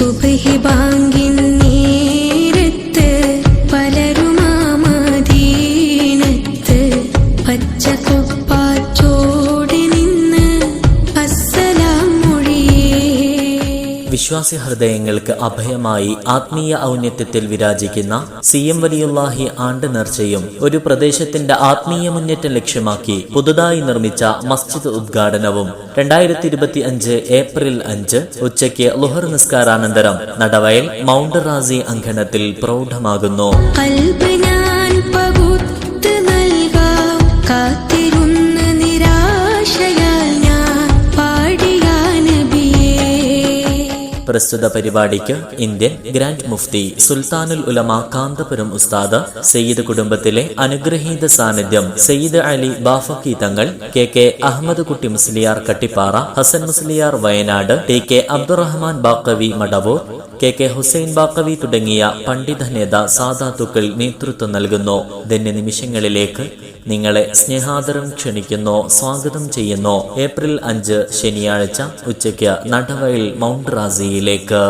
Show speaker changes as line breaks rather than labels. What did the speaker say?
സുബ്ഹി ബാങ്കിൻ നേരത്ത് പലരുമാമദീനത്ത് പച്ചക്കൊപ്പാച്ചോടെ നിന്ന് അസ്സലാം മൊഴിയേ.
വിശ്വാസി ഹൃദയങ്ങൾക്ക് അഭയമായി ആത്മീയ ഔന്നത്യത്തിൽ വിരാജിക്കുന്ന CM വലിയുല്ലാഹി ആണ്ട് നേർച്ചയും ഒരു പ്രദേശത്തിന്റെ ആത്മീയ മുന്നേറ്റം ലക്ഷ്യമാക്കി പുതുതായി നിർമ്മിച്ച മസ്ജിദ് ഉദ്ഘാടനവും 2025 ഏപ്രിൽ 5 ഉച്ചയ്ക്ക് ളുഹർ നിസ്കാരാനന്തരം നടവയൽ മൗണ്ട് റാസി അങ്കണത്തിൽ പ്രൗഢമാകുന്നു. പ്രസ്തുത പരിപാടിക്ക് ഇന്ത്യൻ ഗ്രാൻഡ് മുഫ്തി സുൽത്താനുൽ ഉലമ കാന്തപുരം ഉസ്താദ്, സയ്യിദ് കുടുംബത്തിലെ അനുഗ്രഹീത സാന്നിധ്യം സയ്യിദ് അലി ബാഫക്കി തങ്ങൾ, KK അഹമ്മദ് കുട്ടി മുസ്ലിയാർ കട്ടിപ്പാറ, ഹസൻ മുസ്ലിയാർ വയനാട്, TK അബ്ദുറഹ്മാൻ ബാക്കവി മടവൂർ, KK ഹുസൈൻ ബാക്കവി തുടങ്ങിയ പണ്ഡിത നേത സാദാത്തുക്കൾ നേതൃത്വം നൽകുന്നു. ധന്യ നിമിഷങ്ങളിലേക്ക് നിങ്ങളെ സ്നേഹാദരം ക്ഷണിക്കുന്നു, സ്വാഗതം ചെയ്യുന്നു. ഏപ്രിൽ 5 ശനിയാഴ്ച ഉച്ചയ്ക്ക് നടവയൽ മൗണ്ട് റാസിയിലേക്ക്.